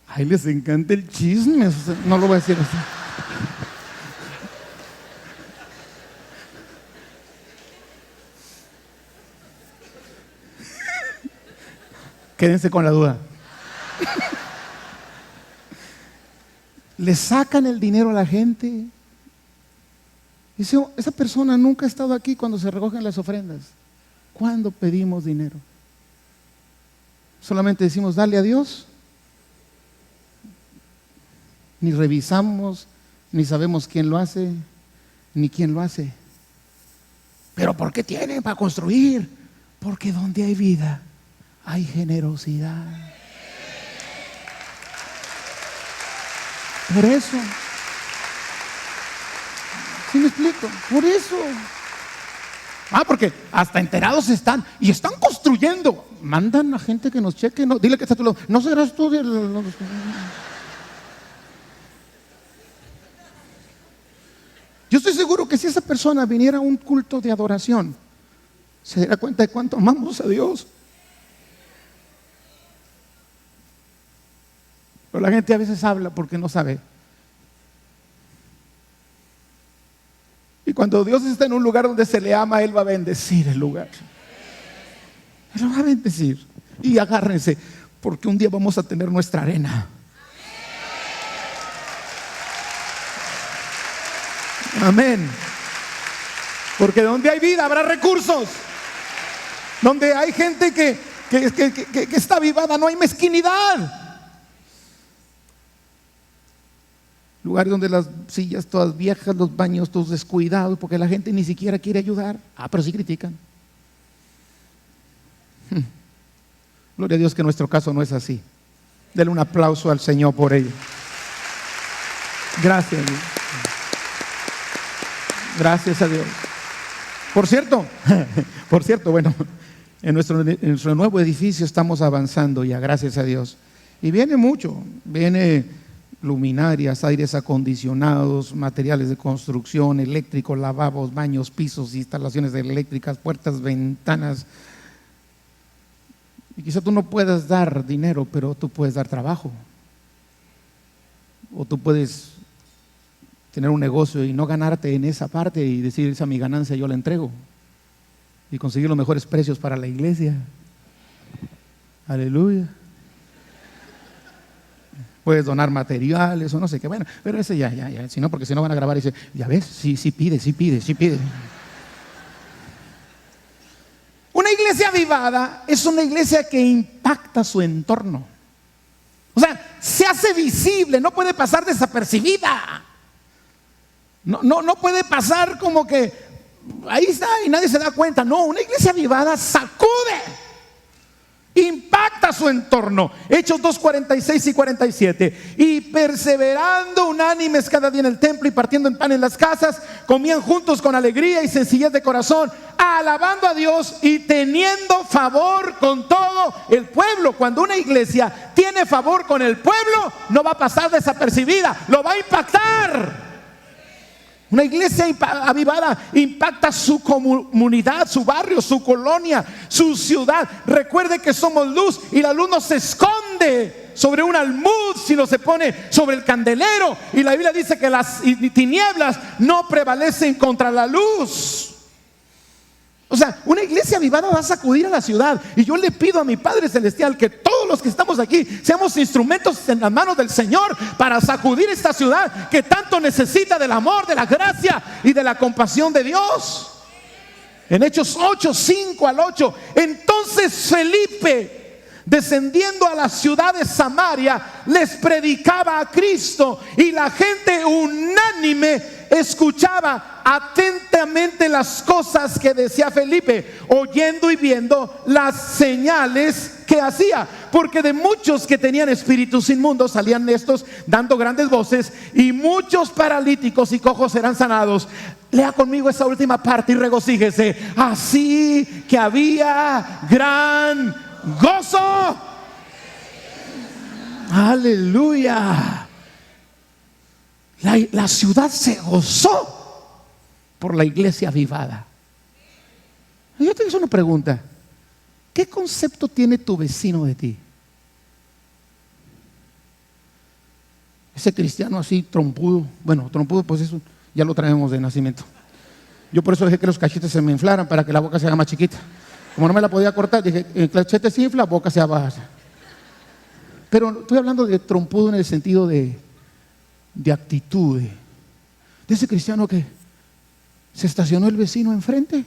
ay, les encanta el chisme. No lo voy a decir así. Quédense con la duda. Le sacan el dinero a la gente. Esa persona nunca ha estado aquí cuando se recogen las ofrendas. ¿Cuándo pedimos dinero? Solamente decimos: dale a Dios. Ni revisamos, ni sabemos quién lo hace, ni quién lo hace. ¿Pero por qué tienen para construir? Porque donde hay vida hay generosidad. Por eso. ¿Sí me explico? Por eso. Porque hasta enterados están y están construyendo. Mandan a gente que nos cheque. No, dile que está a tu lado: no serás tú. Yo estoy seguro que si esa persona viniera a un culto de adoración, se daría cuenta de cuánto amamos a Dios. Pero la gente a veces habla porque no sabe. Y cuando Dios está en un lugar donde se le ama, Él va a bendecir el lugar. Él lo va a bendecir. Y agárrense, porque un día vamos a tener nuestra arena. Amén. Porque donde hay vida habrá recursos. Donde hay gente que está avivada, no hay mezquinidad. Lugares donde las sillas todas viejas, los baños todos descuidados, porque la gente ni siquiera quiere ayudar. Pero sí critican. Gloria a Dios que en nuestro caso no es así. Denle un aplauso al Señor por ello. Gracias, Dios. Gracias a Dios. Por cierto, bueno, en nuestro nuevo edificio estamos avanzando ya, gracias a Dios. Y viene mucho, viene luminarias, aires acondicionados, materiales de construcción, eléctricos, lavabos, baños, pisos, instalaciones eléctricas, puertas, ventanas. Y quizá tú no puedas dar dinero, pero tú puedes dar trabajo. O tú puedes tener un negocio y no ganarte en esa parte y decir: esa mi ganancia yo la entrego, y conseguir los mejores precios para la iglesia. Aleluya. Puedes donar materiales o no sé qué. Bueno, pero ese ya, si no, porque si no van a grabar y dice: ya ves, sí pide. Una iglesia avivada es una iglesia que impacta su entorno. O sea, se hace visible, no puede pasar desapercibida. No puede pasar como que ahí está y nadie se da cuenta. No, una iglesia avivada sacude, impacta su entorno. Hechos 2, 46 y 47. Y perseverando unánimes cada día en el templo y partiendo en pan en las casas, comían juntos con alegría y sencillez de corazón, alabando a Dios y teniendo favor con todo el pueblo. Cuando una iglesia tiene favor con el pueblo, no va a pasar desapercibida, lo va a impactar. Una iglesia avivada impacta su comunidad, su barrio, su colonia, su ciudad. Recuerde que somos luz y la luz no se esconde sobre un almud, sino se pone sobre el candelero. Y la Biblia dice que las tinieblas no prevalecen contra la luz. O sea, una iglesia avivada va a sacudir a la ciudad. Y yo le pido a mi Padre Celestial que todos los que estamos aquí seamos instrumentos en las manos del Señor para sacudir esta ciudad que tanto necesita del amor, de la gracia y de la compasión de Dios. En Hechos 8, 5 al 8. Entonces Felipe, descendiendo a la ciudad de Samaria, les predicaba a Cristo, y la gente unánime escuchaba atentamente las cosas que decía Felipe, oyendo y viendo las señales que hacía, porque de muchos que tenían espíritus inmundos salían estos dando grandes voces, y muchos paralíticos y cojos eran sanados. Lea conmigo esa última parte y regocíjese. Así que había gran gozo. Aleluya. La ciudad se gozó por la iglesia avivada. Yo te hice una pregunta. ¿Qué concepto tiene tu vecino de ti? Ese cristiano así trompudo. Bueno, trompudo pues eso ya lo traemos de nacimiento. Yo por eso dejé que los cachetes se me inflaran para que la boca se haga más chiquita. Como no me la podía cortar, dije, el cachete se infla, boca se baja. Pero estoy hablando de trompudo en el sentido de actitud. De ese cristiano que se estacionó el vecino enfrente.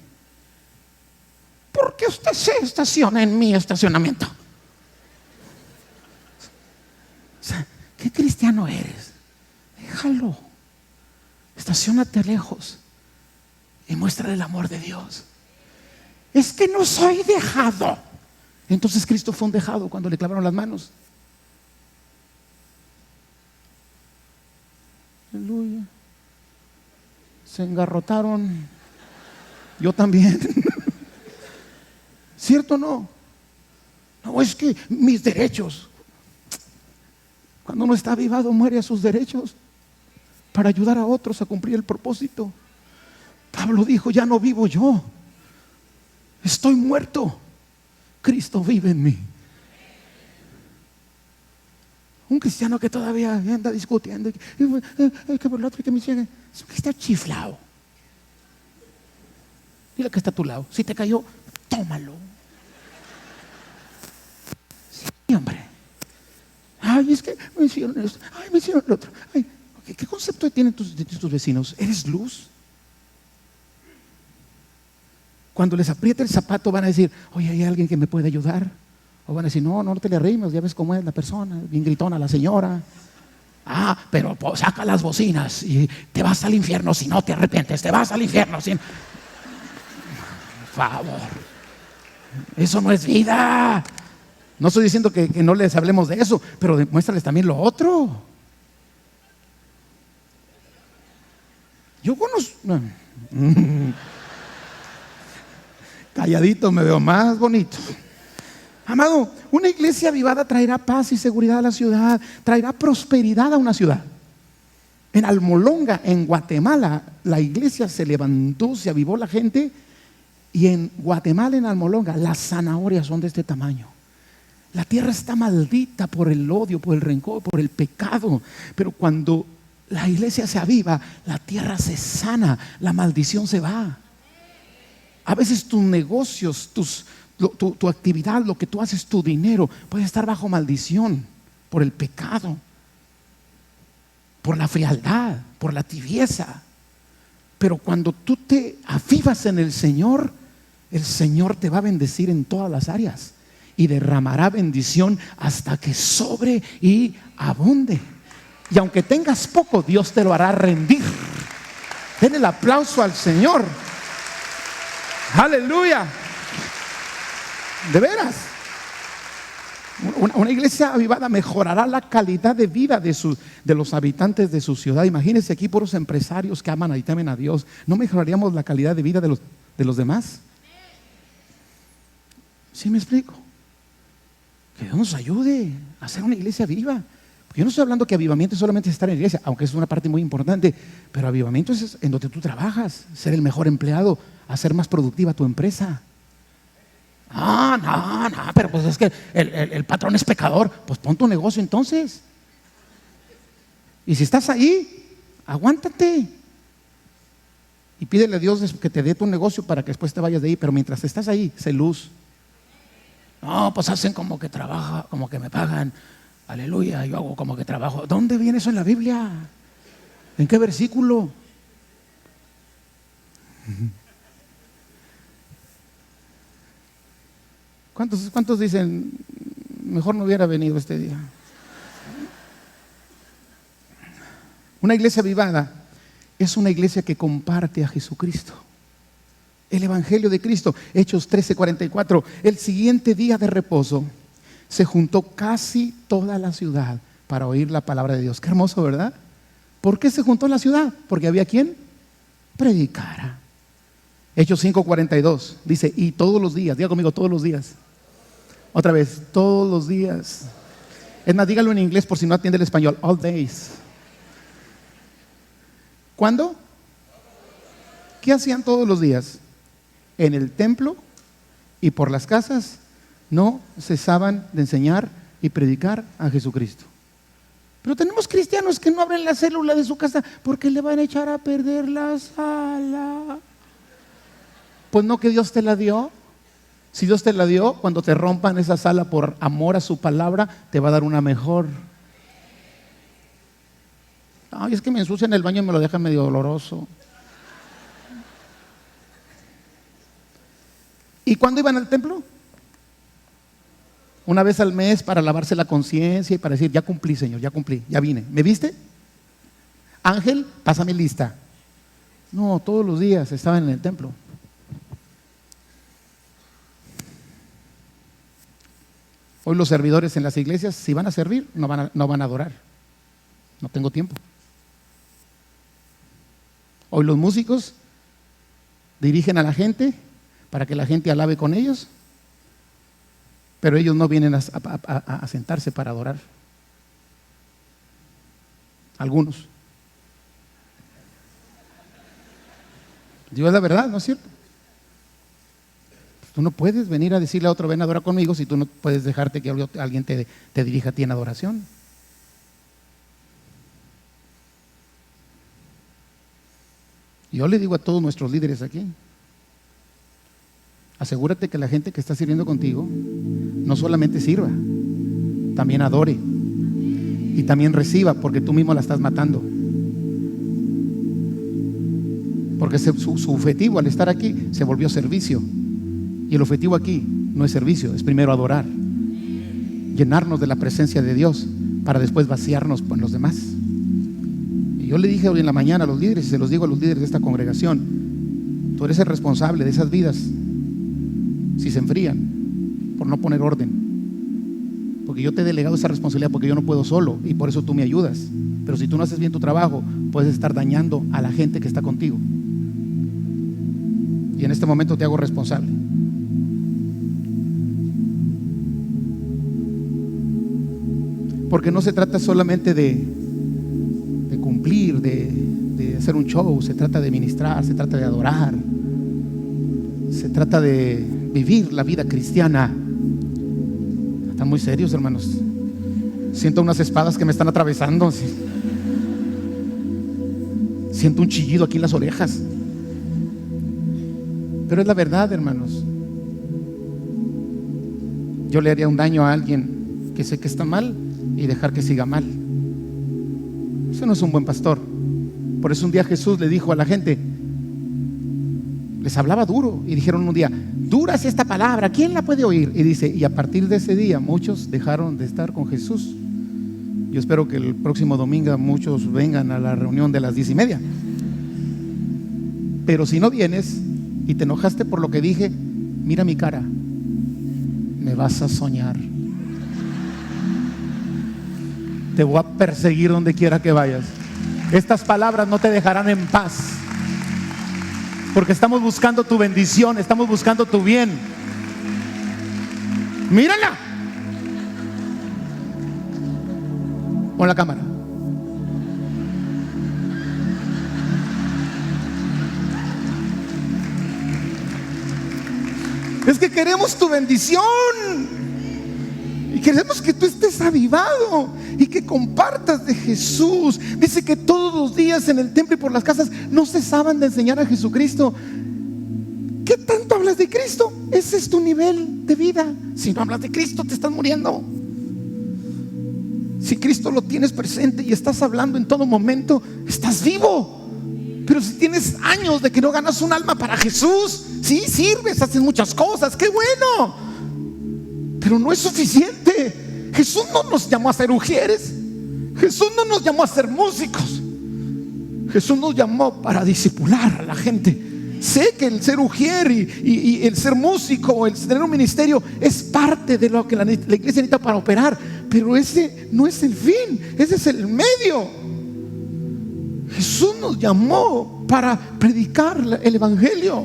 ¿Por qué usted se estaciona en mi estacionamiento? O sea, ¿qué cristiano eres? Déjalo. Estaciónate lejos y muéstrale el amor de Dios. Es que no soy dejado. Entonces Cristo fue un dejado cuando le clavaron las manos. Aleluya. Se engarrotaron. Yo también. ¿Cierto o no? No, es que mis derechos. Cuando uno está avivado, muere a sus derechos para ayudar a otros a cumplir el propósito. Pablo dijo, ya no vivo yo, estoy muerto, Cristo vive en mí. Un cristiano que todavía anda discutiendo, que por el otro que me llegue, está chiflado. Dile que está a tu lado. Si te cayó, tómalo. Sí, hombre. Ay, es que me hicieron esto. Ay, me hicieron lo otro. Ay, ¿qué concepto tienen tus vecinos? ¿Eres luz? Cuando les aprieta el zapato van a decir, oye, ¿hay alguien que me puede ayudar? O van a decir, no te le rimes, ya ves cómo es la persona, bien gritona la señora. Ah, pero saca las bocinas y te vas al infierno si no te arrepientes, te vas al infierno sin... Por favor, eso no es vida. No estoy diciendo que no les hablemos de eso, pero demuéstrales también lo otro. Yo conozco... Calladito me veo más bonito. Amado, una iglesia avivada traerá paz y seguridad a la ciudad, traerá prosperidad a una ciudad. En Almolonga, en Guatemala, la iglesia se levantó, se avivó la gente. Y en Guatemala, en Almolonga, las zanahorias son de este tamaño. La tierra está maldita por el odio, por el rencor, por el pecado. Pero cuando la iglesia se aviva, la tierra se sana, la maldición se va. A veces tus negocios, tu actividad, lo que tú haces, tu dinero, puede estar bajo maldición por el pecado, por la frialdad, por la tibieza. Pero cuando tú te avivas en el Señor te va a bendecir en todas las áreas y derramará bendición hasta que sobre y abunde. Y aunque tengas poco, Dios te lo hará rendir. Den el aplauso al Señor. Aleluya. De veras. Una iglesia avivada mejorará la calidad de vida de los habitantes de su ciudad. Imagínense aquí puros empresarios que aman y temen a Dios. ¿No mejoraríamos la calidad de vida de los demás? ¿Sí me explico? Que Dios nos ayude a hacer una iglesia viva. Porque yo no estoy hablando que avivamiento solamente es estar en la iglesia, aunque es una parte muy importante. Pero avivamiento es en donde tú trabajas, ser el mejor empleado, hacer más productiva tu empresa. No, pero pues es que el patrón es pecador. Pues pon tu negocio entonces. Y si estás ahí, aguántate y pídele a Dios que te dé tu negocio para que después te vayas de ahí. Pero mientras estás ahí, sé luz. No, pues hacen como que trabaja, como que me pagan. Aleluya, yo hago como que trabajo. ¿Dónde viene eso en la Biblia? ¿En qué versículo? ¿Cuántos dicen, mejor no hubiera venido este día? Una iglesia avivada es una iglesia que comparte a Jesucristo, el Evangelio de Cristo. Hechos 13:44. El siguiente día de reposo se juntó casi toda la ciudad para oír la palabra de Dios. Qué hermoso, ¿verdad? ¿Por qué se juntó la ciudad? Porque había quien predicara. Hechos 5:42 dice, y todos los días, diga conmigo, todos los días. Otra vez, todos los días. Es más, dígalo en inglés por si no atiende el español. All days. ¿Cuándo? ¿Qué hacían todos los días? En el templo y por las casas no cesaban de enseñar y predicar a Jesucristo. Pero tenemos cristianos que no abren la célula de su casa porque le van a echar a perder la sala. Pues no, que Dios te la dio. Si Dios te la dio, cuando te rompan esa sala por amor a su palabra, te va a dar una mejor. Ay, es que me ensucian el baño y me lo dejan medio doloroso. ¿Y cuándo iban al templo? Una vez al mes para lavarse la conciencia y para decir, ya cumplí, Señor, ya cumplí, ya vine. ¿Me viste? Ángel, pásame lista. No, todos los días estaban en el templo. Hoy los servidores en las iglesias, si van a servir, no van a adorar. No tengo tiempo. Hoy los músicos dirigen a la gente para que la gente alabe con ellos, pero ellos no vienen a sentarse para adorar. Algunos. Dios es la verdad, ¿no es cierto? Tú no puedes venir a decirle a otro, ven a adorar conmigo, si tú no puedes dejarte que alguien te dirija a ti en adoración. Yo le digo a todos nuestros líderes aquí, asegúrate que la gente que está sirviendo contigo no solamente sirva, también adore y también reciba, porque tú mismo la estás matando. Porque su objetivo al estar aquí se volvió servicio. Y el objetivo aquí no es servicio, es primero adorar, llenarnos de la presencia de Dios para después vaciarnos con los demás. Y yo le dije hoy en la mañana a los líderes, y se los digo a los líderes de esta congregación, tú eres el responsable de esas vidas si se enfrían por no poner orden, porque yo te he delegado esa responsabilidad, porque yo no puedo solo y por eso tú me ayudas. Pero si tú no haces bien tu trabajo, puedes estar dañando a la gente que está contigo. Y en este momento te hago responsable. Porque no se trata solamente de cumplir, de hacer un show, se trata de ministrar, se trata de adorar, se trata de vivir la vida cristiana. Están muy serios, hermanos. Siento unas espadas que me están atravesando. Siento un chillido aquí en las orejas. Pero es la verdad, hermanos. Yo le haría un daño a alguien que sé que está mal y dejar que siga mal. Eso no es un buen pastor. Por eso un día Jesús le dijo a la gente, les hablaba duro, y dijeron un día, dura es esta palabra, ¿quién la puede oír? Y dice, y a partir de ese día muchos dejaron de estar con Jesús. Yo espero que el próximo domingo muchos vengan a la reunión de las 10:30. Pero si no vienes y te enojaste por lo que dije, mira mi cara, me vas a soñar. Te voy a perseguir donde quiera que vayas. Estas palabras no te dejarán en paz, porque estamos buscando tu bendición, estamos buscando tu bien. Mírala. Pon la cámara. Es que queremos tu bendición y queremos que tú estés avivado y que compartas de Jesús. Dice que todos los días en el templo y por las casas no cesaban de enseñar a Jesucristo. ¿Qué tanto hablas de Cristo? Ese es tu nivel de vida. Si no hablas de Cristo, te estás muriendo. Si Cristo lo tienes presente y estás hablando en todo momento, estás vivo. Pero si tienes años de que no ganas un alma para Jesús, sí sirves, haces muchas cosas, qué bueno, pero no es suficiente. Jesús no nos llamó a ser ujieres, Jesús no nos llamó a ser músicos, Jesús nos llamó para discipular a la gente. Sé que el ser ujier y el ser músico, el tener un ministerio es parte de lo que la iglesia necesita para operar, pero ese no es el fin, ese es el medio. Jesús nos llamó para predicar el evangelio.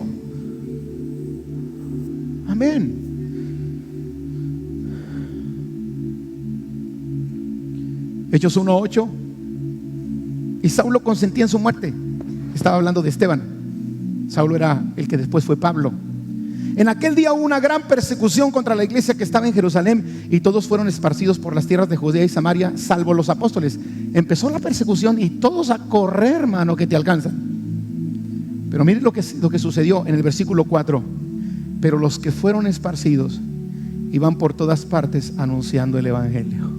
Amén. Hechos 1:8. Y Saulo consentía en su muerte. Estaba hablando de Esteban. Saulo era el que después fue Pablo. En aquel día hubo una gran persecución contra la iglesia que estaba en Jerusalén, y todos fueron esparcidos por las tierras de Judea y Samaria, salvo los apóstoles. Empezó la persecución y todos a correr, hermano, que te alcanzan. Pero miren lo que sucedió en el versículo 4. Pero los que fueron esparcidos iban por todas partes anunciando el evangelio.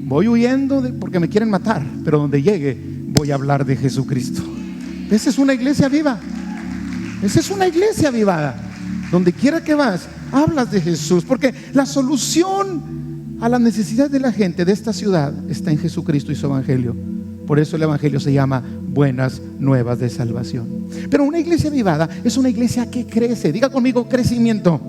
Voy huyendo porque me quieren matar, pero donde llegue voy a hablar de Jesucristo. Esa es una iglesia viva. Esa es una iglesia avivada. Donde quiera que vas, hablas de Jesús, porque la solución a la necesidad de la gente de esta ciudad está en Jesucristo y su evangelio. Por eso el evangelio se llama buenas nuevas de salvación. Pero una iglesia avivada es una iglesia que crece. Diga conmigo: crecimiento.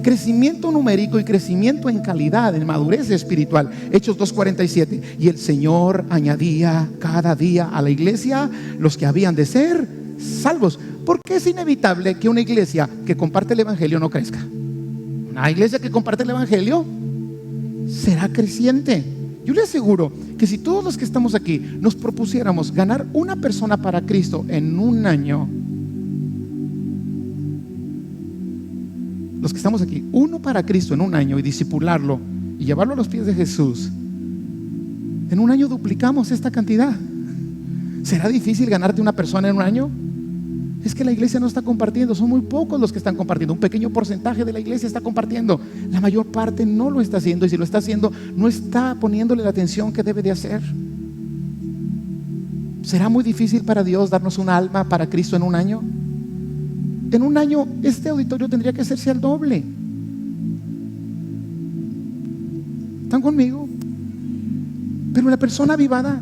Crecimiento numérico y crecimiento en calidad, en madurez espiritual. Hechos 2:47. Y el Señor añadía cada día a la iglesia los que habían de ser salvos. Porque es inevitable que una iglesia que comparte el evangelio no crezca. Una iglesia que comparte el evangelio será creciente. Yo le aseguro que si todos los que estamos aquí nos propusiéramos ganar una persona para Cristo en un año, los que estamos aquí, uno para Cristo en un año, y discipularlo y llevarlo a los pies de Jesús, en un año duplicamos esta cantidad. ¿Será difícil ganarte una persona en un año? Es que la iglesia no está compartiendo. Son muy pocos los que están compartiendo. Un pequeño porcentaje de la iglesia está compartiendo. La mayor parte no lo está haciendo, y si lo está haciendo, no está poniéndole la atención que debe de hacer. ¿Será muy difícil para Dios darnos un alma para Cristo en un año? En un año este auditorio tendría que hacerse al doble. ¿Están conmigo? Pero la persona avivada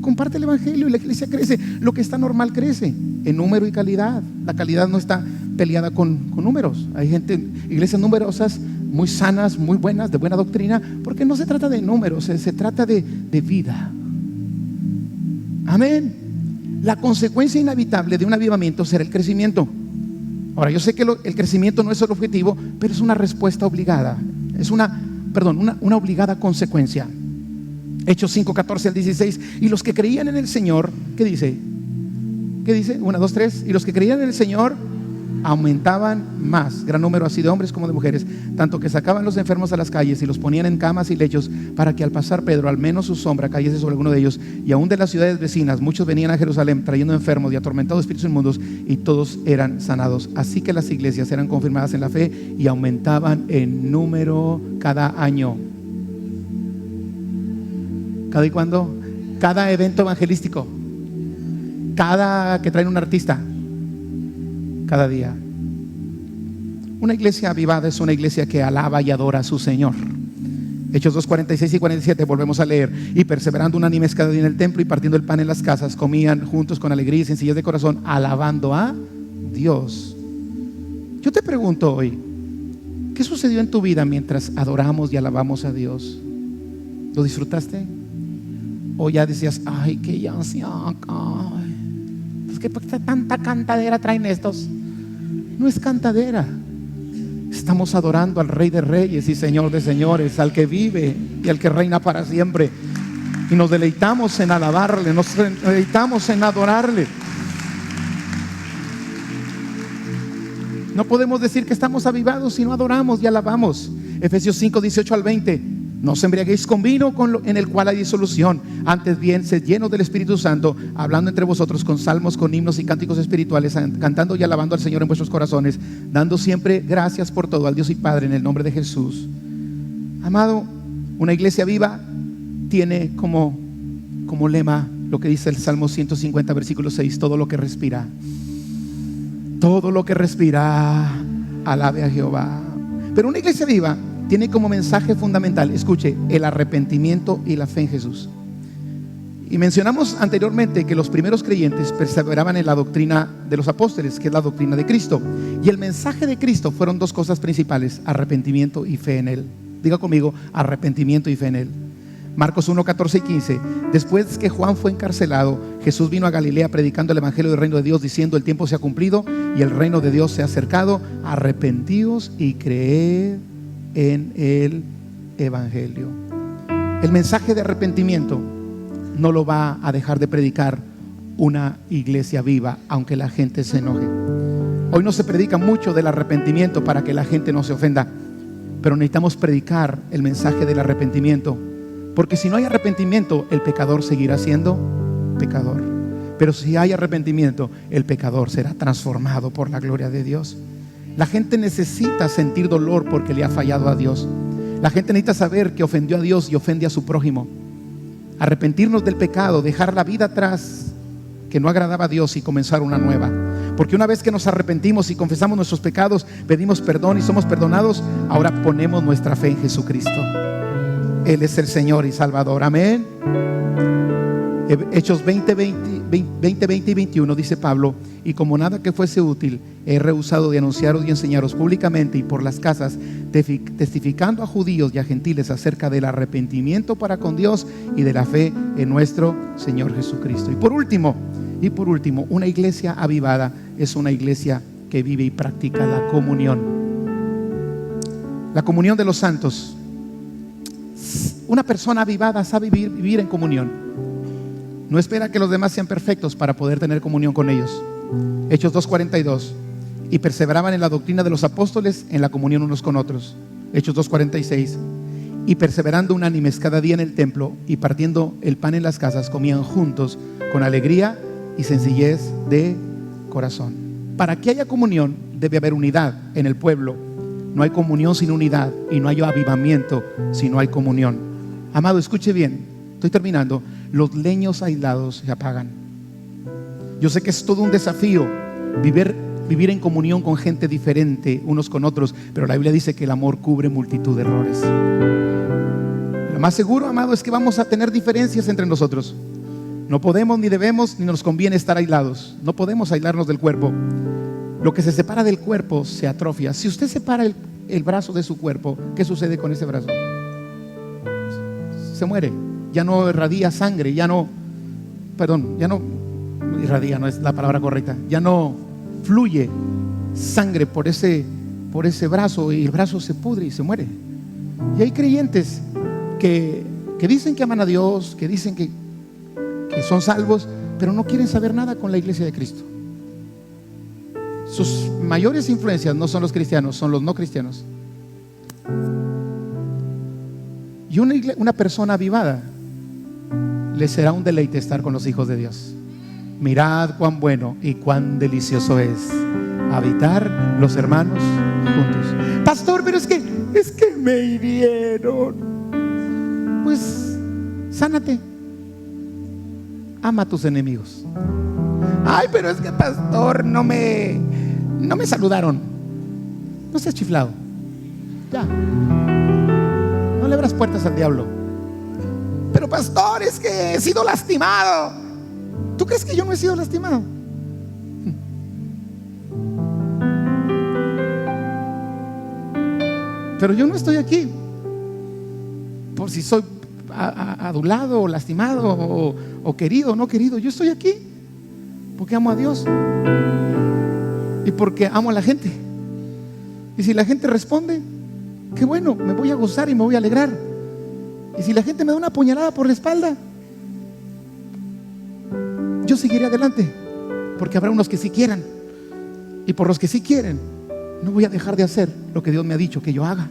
comparte el evangelio y la iglesia crece. Lo que está normal crece en número y calidad. La calidad no está peleada con números. Hay iglesias numerosas, muy sanas, muy buenas, de buena doctrina, porque no se trata de números, se trata de vida. Amén. La consecuencia inevitable de un avivamiento será el crecimiento. Ahora, yo sé que el crecimiento no es el objetivo, pero es una respuesta obligada. Es una obligada consecuencia. Hechos 5:14 al 16. Y los que creían en el Señor, ¿qué dice? 1, 2, 3. Y los que creían en el Señor aumentaban más, gran número así de hombres como de mujeres, tanto que sacaban los enfermos a las calles y los ponían en camas y lechos, para que al pasar Pedro, al menos su sombra cayese sobre alguno de ellos. Y aún de las ciudades vecinas muchos venían a Jerusalén trayendo enfermos y atormentados espíritus inmundos, y todos eran sanados. Así que las iglesias eran confirmadas en la fe y aumentaban en número cada año. ¿Cada y cuándo? Cada evento evangelístico, cada que traen un artista, cada día. Una iglesia avivada es una iglesia que alaba y adora a su Señor. Hechos 2:46 y 47, volvemos a leer. Y perseverando unánimes cada día en el templo y partiendo el pan en las casas, comían juntos con alegría y sencillez de corazón, alabando a Dios. Yo te pregunto hoy, ¿qué sucedió en tu vida mientras adoramos y alabamos a Dios? ¿Lo disfrutaste? ¿O ya decías, ay, qué ya es que tanta cantadera traen estos? No es cantadera. Estamos adorando al Rey de Reyes y Señor de Señores, al que vive y al que reina para siempre. Y nos deleitamos en alabarle, nos deleitamos en adorarle. No podemos decir que estamos avivados si no adoramos y alabamos. Efesios 5:18 al 20. No os embriaguéis con vino en el cual hay disolución, antes bien sed llenos del Espíritu Santo, hablando entre vosotros con salmos, con himnos y cánticos espirituales, cantando y alabando al Señor en vuestros corazones, dando siempre gracias por todo al Dios y Padre en el nombre de Jesús. Amado, una iglesia viva tiene como lema lo que dice el Salmo 150 versículo 6: todo lo que respira, alabe a Jehová. Pero una iglesia viva tiene como mensaje fundamental, escuche, el arrepentimiento y la fe en Jesús. Y mencionamos anteriormente que los primeros creyentes perseveraban en la doctrina de los apóstoles, que es la doctrina de Cristo. Y el mensaje de Cristo fueron dos cosas principales: arrepentimiento y fe en Él. Diga conmigo: arrepentimiento y fe en Él. Marcos 1, 14 y 15. Después que Juan fue encarcelado, Jesús vino a Galilea predicando el evangelio del reino de Dios, diciendo: el tiempo se ha cumplido y el reino de Dios se ha acercado. Arrepentíos y creed en el evangelio. El mensaje de arrepentimiento no lo va a dejar de predicar una iglesia viva, aunque la gente se enoje. Hoy no se predica mucho del arrepentimiento para que la gente no se ofenda, pero necesitamos predicar el mensaje del arrepentimiento, porque si no hay arrepentimiento, el pecador seguirá siendo pecador. Pero si hay arrepentimiento, el pecador será transformado por la gloria de Dios. La gente necesita sentir dolor porque le ha fallado a Dios. La gente necesita saber que ofendió a Dios y ofende a su prójimo. Arrepentirnos del pecado, dejar la vida atrás que no agradaba a Dios y comenzar una nueva. Porque una vez que nos arrepentimos y confesamos nuestros pecados, pedimos perdón y somos perdonados, ahora ponemos nuestra fe en Jesucristo. Él es el Señor y Salvador. Amén. Hechos 20 y 21 dice Pablo: y como nada que fuese útil, he rehusado de anunciaros y enseñaros públicamente y por las casas, testificando a judíos y a gentiles acerca del arrepentimiento para con Dios y de la fe en nuestro Señor Jesucristo. Y por último, una iglesia avivada es una iglesia que vive y practica la comunión. La comunión de los santos. Una persona avivada sabe vivir en comunión. No espera que los demás sean perfectos para poder tener comunión con ellos. Hechos 2:42. Y perseveraban en la doctrina de los apóstoles, en la comunión unos con otros. Hechos 2:46. Y perseverando unánimes cada día en el templo y partiendo el pan en las casas, comían juntos con alegría y sencillez de corazón. Para que haya comunión debe haber unidad en el pueblo. No hay comunión sin unidad y no hay avivamiento si no hay comunión. Amado, escuche bien, estoy terminando. Los leños aislados se apagan. Yo sé que es todo un desafío vivir en comunión con gente diferente unos con otros, pero la Biblia dice que el amor cubre multitud de errores. Lo más seguro, amado, es que vamos a tener diferencias entre nosotros. No podemos, ni debemos, ni nos conviene estar aislados. No podemos aislarnos del cuerpo. Lo que se separa del cuerpo se atrofia. Si usted separa el brazo de su cuerpo, ¿qué sucede con ese brazo? Se muere. Ya no irradia sangre, ya no irradia, no es la palabra correcta, ya no fluye sangre por ese brazo y el brazo se pudre y se muere. Y hay creyentes que dicen que aman a Dios, que dicen que son salvos, pero no quieren saber nada con la iglesia de Cristo. Sus mayores influencias no son los cristianos, son los no cristianos. Y una persona avivada le será un deleite estar con los hijos de Dios. Mirad cuán bueno y cuán delicioso es habitar los hermanos juntos. Pastor, pero es que me hirieron. Pues sánate. Ama a tus enemigos. Ay, pero es que, pastor, no me saludaron. No seas chiflado. Ya. No le abras puertas al diablo. Pero pastor, es que he sido lastimado. ¿Tú crees que yo no he sido lastimado? Pero yo no estoy aquí por si soy adulado o lastimado o querido o no querido. Yo estoy aquí porque amo a Dios y porque amo a la gente. Y si la gente responde, qué bueno, me voy a gozar y me voy a alegrar. Y si la gente me da una puñalada por la espalda, yo seguiré adelante, porque habrá unos que sí quieran. Y por los que sí quieren, no voy a dejar de hacer lo que Dios me ha dicho que yo haga.